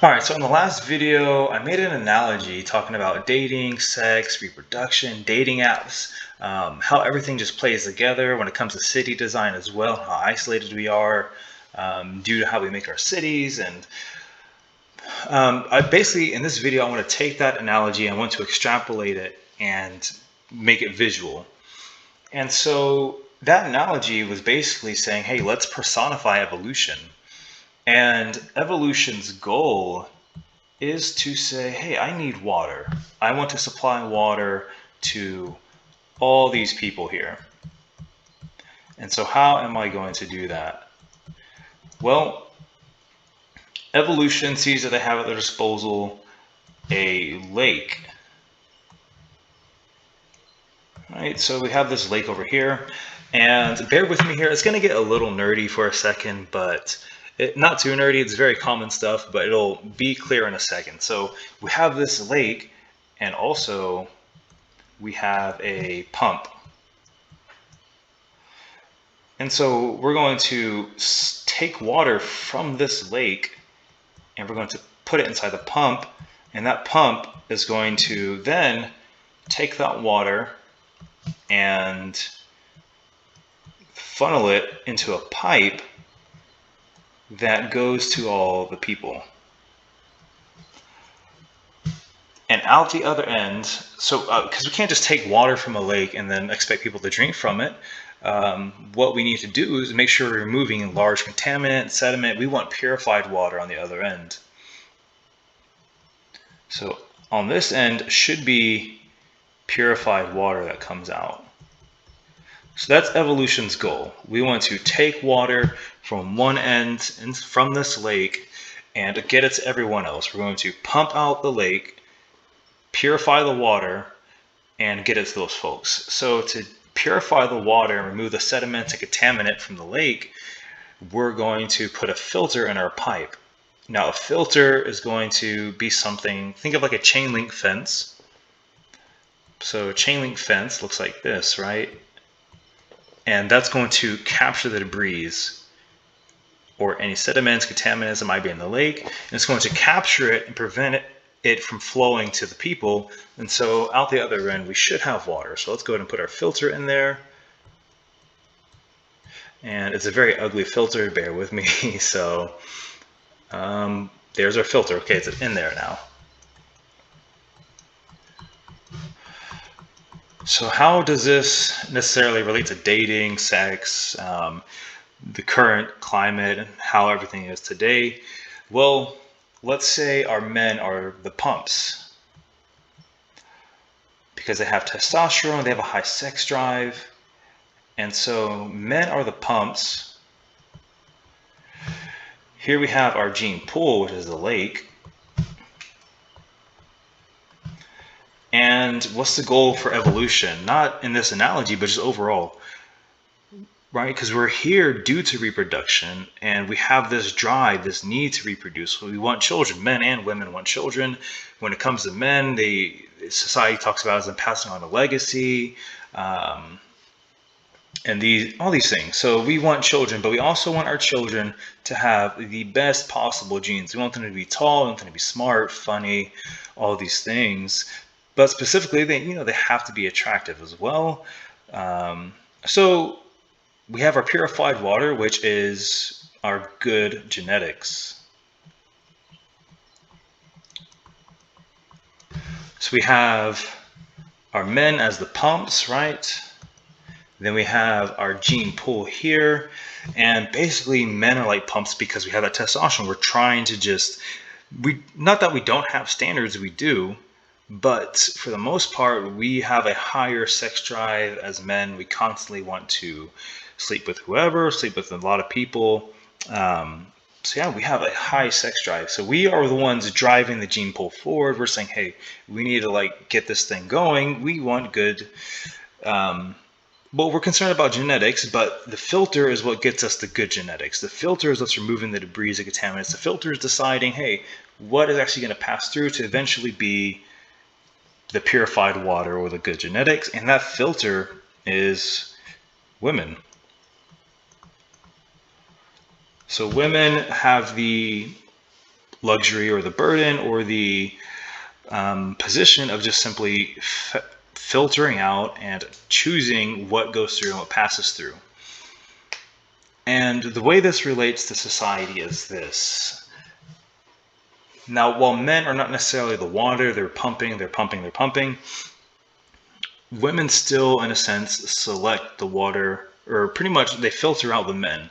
Alright, so in the last video, I made an analogy talking about dating, sex, reproduction, dating apps, how everything just plays together when it comes to city design as well, how isolated we are due to how we make our cities. And I basically, in this video, I want to take that analogy, I want to extrapolate it and make it visual. And so that analogy was basically saying, hey, let's personify evolution. And evolution's goal is to say, hey, I need water. I want to supply water to all these people here. And so how am I going to do that? Well, evolution sees that they have at their disposal a lake. Right, so we have this lake over here, and bear with me here, it's going to get a little nerdy for a second, but not too nerdy, it's very common stuff, but it'll be clear in a second. So we have this lake, and also we have a pump. And so we're going to take water from this lake, and we're going to put it inside the pump, and that pump is going to then take that water and funnel it into a pipe that goes to all the people. And out the other end, so because we can't just take water from a lake and then expect people to drink from it, what we need to do is make sure we're removing large contaminant, sediment. We want purified water on the other end. So on this end should be purified water that comes out. So that's evolution's goal. We want to take water from one end and from this lake and get it to everyone else. We're going to pump out the lake, purify the water, and get it to those folks. So to purify the water and remove the sediment and contaminant from the lake, we're going to put a filter in our pipe. Now a filter is going to be something, think of like a chain link fence. So a chain link fence looks like this, right? And that's going to capture the debris or any sediments, contaminants that might be in the lake. And it's going to capture it and prevent it from flowing to the people. And so out the other end, we should have water. So let's go ahead and put our filter in there. And it's a very ugly filter, bear with me. So there's our filter. Okay, it's in there now. So how does this necessarily relate to dating, sex, the current climate, and how everything is today? Well, let's say our men are the pumps. Because they have testosterone, they have a high sex drive. And so men are the pumps. Here we have our gene pool, which is the lake. And what's the goal for evolution? Not in this analogy, but just overall, right? Because we're here due to reproduction, and we have this drive, this need to reproduce. We want children. Men and women want children. When it comes to men, society talks about it as passing on a legacy, and all these things. So we want children, but we also want our children to have the best possible genes. We want them to be tall, we want them to be smart, funny, all these things. But specifically, they have to be attractive as well. So we have our purified water, which is our good genetics. So we have our men as the pumps, right? Then we have our gene pool here. And basically, men are like pumps because we have that testosterone. We're trying to not that we don't have standards, we do. But for the most part, we have a higher sex drive as men. We constantly want to sleep with whoever, sleep with a lot of people. So yeah, we have a high sex drive. So we are the ones driving the gene pool forward. We're saying, hey, we need to get this thing going. We want good. Well, we're concerned about genetics, but the filter is what gets us the good genetics. The filter is what's removing the debris, the contaminants. The filter is deciding, hey, what is actually going to pass through to eventually be the purified water or the good genetics, and that filter is women. So women have the luxury or the burden or the position of just simply filtering out and choosing what goes through and what passes through. And the way this relates to society is this. Now, while men are not necessarily the water, they're pumping, women still, in a sense, select the water, or pretty much they filter out the men.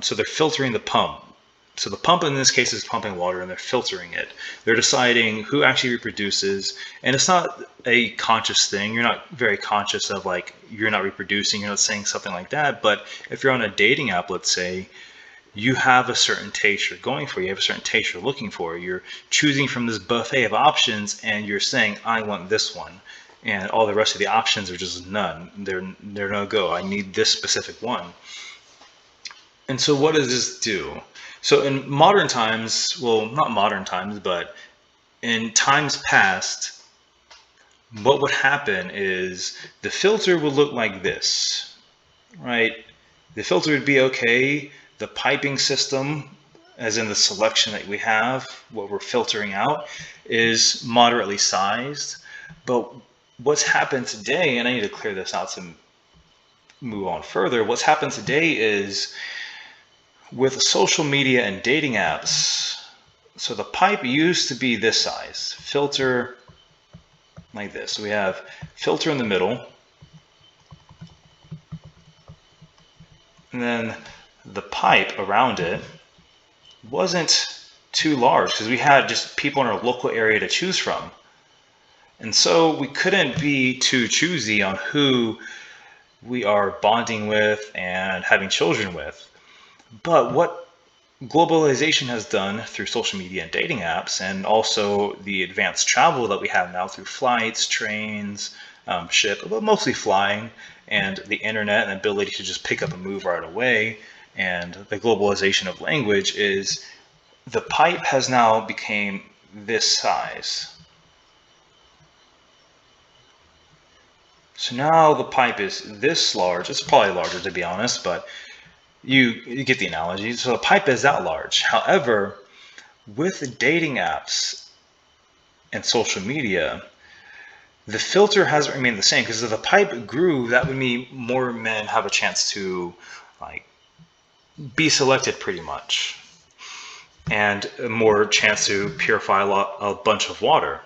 So they're filtering the pump. So the pump in this case is pumping water and they're filtering it. They're deciding who actually reproduces. And it's not a conscious thing. You're not very conscious of like, you're not reproducing, you're not saying something like that. But if you're on a dating app, let's say, you have a certain taste you're going for, you have a certain taste you're looking for. You're choosing from this buffet of options and you're saying, I want this one. And all the rest of the options are just none. They're no go. I need this specific one. And so what does this do? So in modern times, well, not modern times, but in times past, what would happen is the filter would look like this, right? The filter would be okay. The piping system, as in the selection that we have, what we're filtering out, is moderately sized. But what's happened today, and I need to clear this out to move on further, what's happened today is with social media and dating apps, so the pipe used to be this size, filter like this. So we have filter in the middle, and then the pipe around it wasn't too large because we had just people in our local area to choose from. And so we couldn't be too choosy on who we are bonding with and having children with. But what globalization has done through social media and dating apps, and also the advanced travel that we have now through flights, trains, ship, but mostly flying, and the internet and the ability to just pick up and move right away, and the globalization of language, is the pipe has now become this size. So now the pipe is this large. It's probably larger, to be honest, but you get the analogy. So the pipe is that large. However, with dating apps and social media, the filter hasn't remained the same, because if the pipe grew, that would mean more men have a chance to like be selected pretty much, and more chance to purify a bunch of water.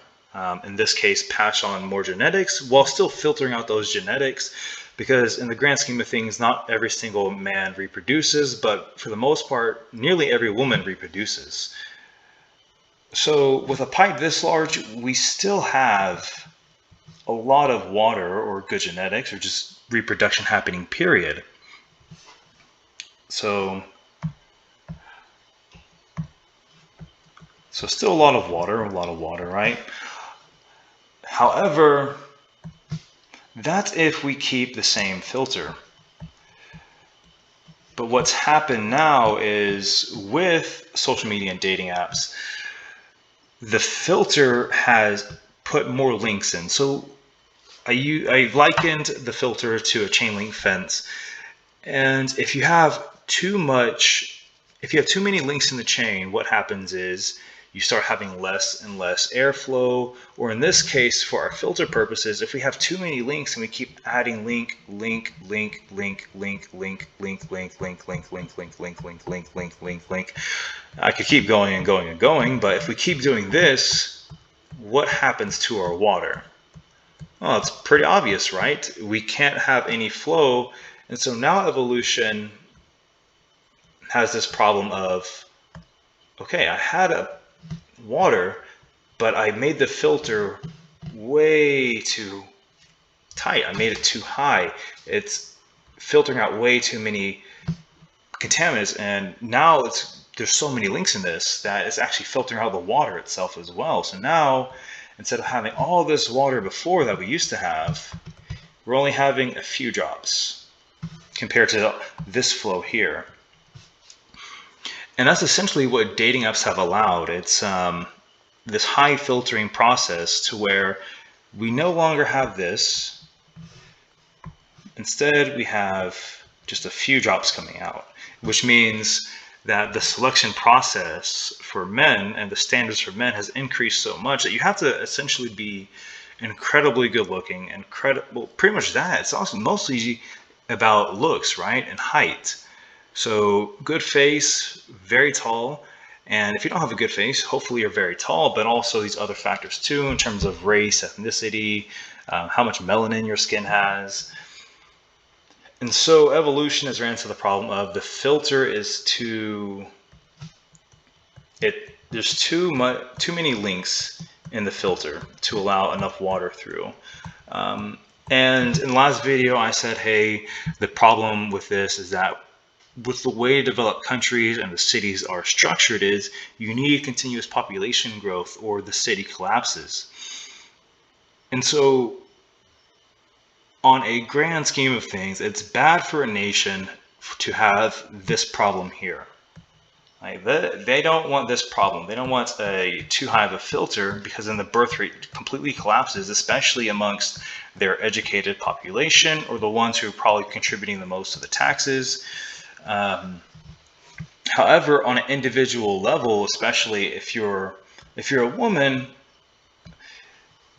In this case, patch on more genetics while still filtering out those genetics, because in the grand scheme of things, not every single man reproduces, but for the most part, nearly every woman reproduces. So with a pipe this large, we still have a lot of water or good genetics or just reproduction happening, period. So still a lot of water, right? However, that's if we keep the same filter. But what's happened now is with social media and dating apps, the filter has put more links in. So I likened the filter to a chain link fence. And if you have too many links in the chain, what happens is you start having less and less airflow, or in this case, for our filter purposes, if we have too many links and we keep adding link, I could keep going and going and going, but if we keep doing this, what happens to our water? Well, it's pretty obvious, right? We can't have any flow, and so now evolution has this problem of, okay, I had a water, but I made the filter way too tight. I made it too high. It's filtering out way too many contaminants, and now there's so many links in this that it's actually filtering out the water itself as well. So now, instead of having all this water before that we used to have, we're only having a few drops compared to this flow here. And that's essentially what dating apps have allowed. It's this high filtering process to where we no longer have this. Instead, we have just a few drops coming out, which means that the selection process for men and the standards for men has increased so much that you have to essentially be incredibly good looking, incredible, pretty much that. It's also mostly about looks, right? And height. So good face, very tall. And if you don't have a good face, hopefully you're very tall, but also these other factors too, in terms of race, ethnicity, how much melanin your skin has. And so evolution has ran into the problem of the filter is there's too many links in the filter to allow enough water through. And in the last video, I said, hey, the problem with this is that with the way developed countries and the cities are structured is you need continuous population growth or the city collapses. And so on a grand scheme of things, it's bad for a nation to have this problem here. Like they don't want this problem. They don't want a too high of a filter because then the birth rate completely collapses, especially amongst their educated population or the ones who are probably contributing the most to the taxes. However, on an individual level, especially if you're a woman,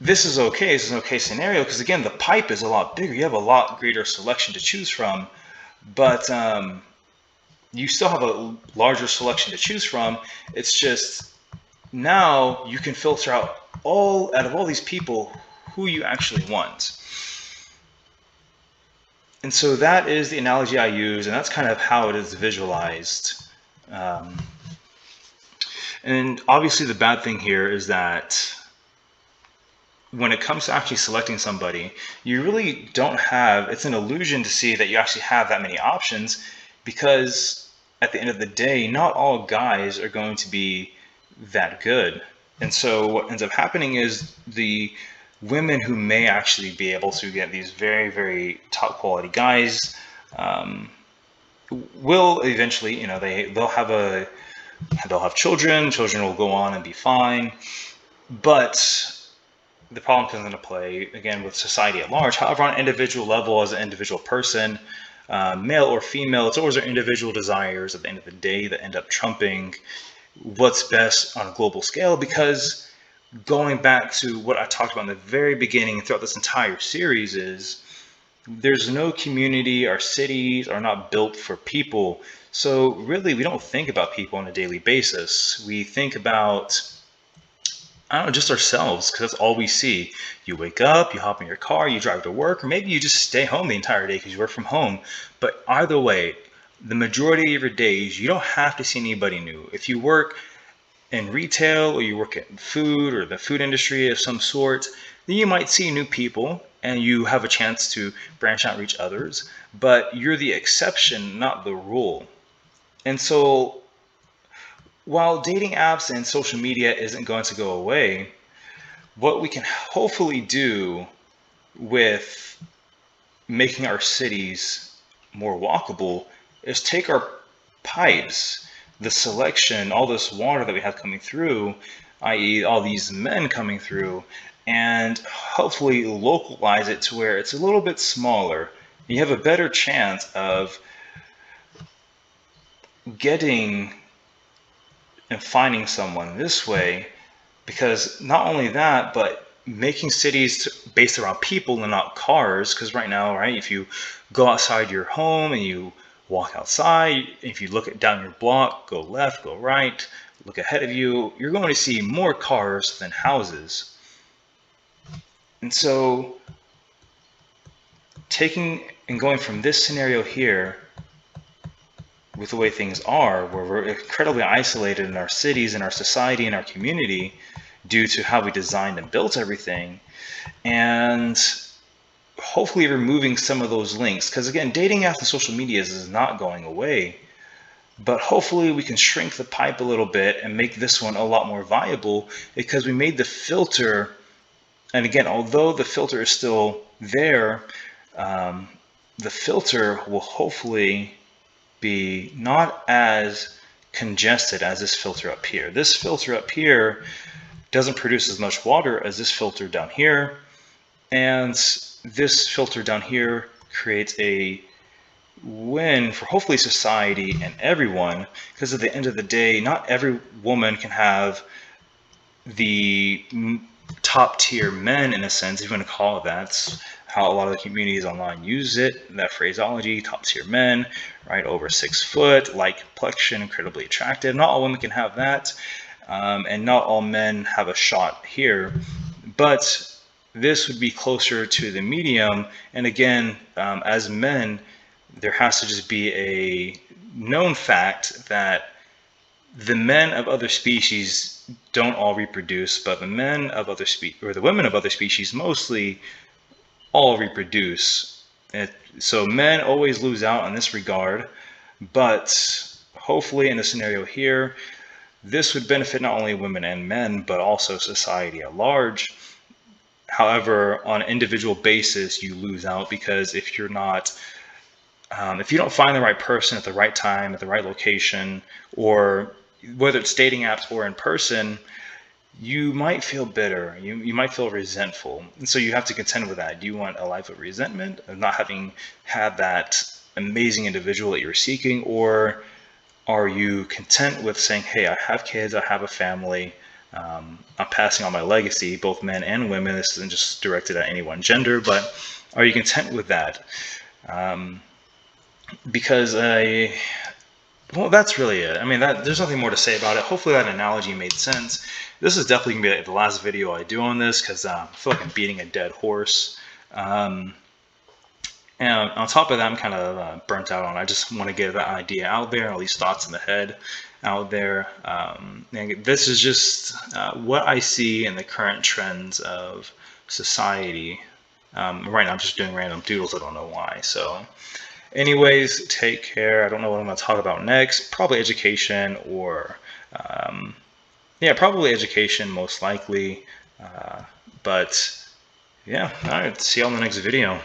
this is okay. This is an okay scenario because again, the pipe is a lot bigger. You have a lot greater selection to choose from, but you still have a larger selection to choose from. It's just now you can filter out out of all these people who you actually want. And so that is the analogy I use, and that's kind of how it is visualized. And obviously the bad thing here is that when it comes to actually selecting somebody, you really don't have, it's an illusion to see that you actually have that many options, because at the end of the day, not all guys are going to be that good. And so what ends up happening is the women who may actually be able to get these very, very top quality guys will eventually, they'll have children. Children will go on and be fine. But the problem comes into play again with society at large. However, on an individual level, as an individual person, male or female, it's always our individual desires at the end of the day that end up trumping what's best on a global scale. Because going back to what I talked about in the very beginning throughout this entire series is there's no community. Our cities are not built for people. So really, we don't think about people on a daily basis. We think about, I don't know, just ourselves, because that's all we see. You wake up, you hop in your car, you drive to work, or maybe you just stay home the entire day because you work from home. But either way, the majority of your days, you don't have to see anybody new. If you work in retail or you work in food or the food industry of some sort, then you might see new people and you have a chance to branch out and reach others. But you're the exception, not the rule. And so while dating apps and social media isn't going to go away, what we can hopefully do with making our cities more walkable is take our pipes, the selection, all this water that we have coming through, i.e. all these men coming through, and hopefully localize it to where it's a little bit smaller. You have a better chance of getting and finding someone this way, because not only that, but making cities based around people and not cars. Because right now, right, if you go outside your home and you walk outside, if you look down your block, go left, go right, look ahead of you, you're going to see more cars than houses. And so taking and going from this scenario here with the way things are, where we're incredibly isolated in our cities, in our society, in our community, due to how we designed and built everything, and hopefully removing some of those links. Because again, dating apps and social media is not going away, but hopefully we can shrink the pipe a little bit and make this one a lot more viable, because we made the filter, and again, although the filter is still there, the filter will hopefully be not as congested as this filter up here. This filter up here doesn't produce as much water as this filter down here, and this filter down here creates a win for hopefully society and everyone, because at the end of the day, not every woman can have the top tier men, in a sense, if you want to call it that. That's how a lot of the communities online use it, that phraseology, top tier men, right, over 6 foot, light complexion, incredibly attractive. Not all women can have that, and not all men have a shot here, but this would be closer to the medium. And again, as men, there has to just be a known fact that the men of other species don't all reproduce, but the men of other species, or the women of other species, mostly all reproduce. So men always lose out in this regard, but hopefully in the scenario here, this would benefit not only women and men, but also society at large. However, on an individual basis, you lose out, because if you're not, if you don't find the right person at the right time, at the right location, or whether it's dating apps or in person, you might feel bitter. You might feel resentful. And so you have to contend with that. Do you want a life of resentment, of not having had that amazing individual that you're seeking? Or are you content with saying, hey, I have kids, I have a family, I'm passing on my legacy, both men and women. This isn't just directed at any one gender, but are you content with that? Because well, that's really it. I mean, there's nothing more to say about it. Hopefully that analogy made sense. This is definitely going to be the last video I do on this, because I feel like I'm beating a dead horse. And on top of that, I'm kind of burnt out on it. I just want to get that idea out there, all these thoughts in the head out there. And this is just what I see in the current trends of society. Right now I'm just doing random doodles, I don't know why. So anyways, take care. I don't know what I'm going to talk about next. Probably education, or yeah, probably education most likely. But yeah, all right, see you on the next video.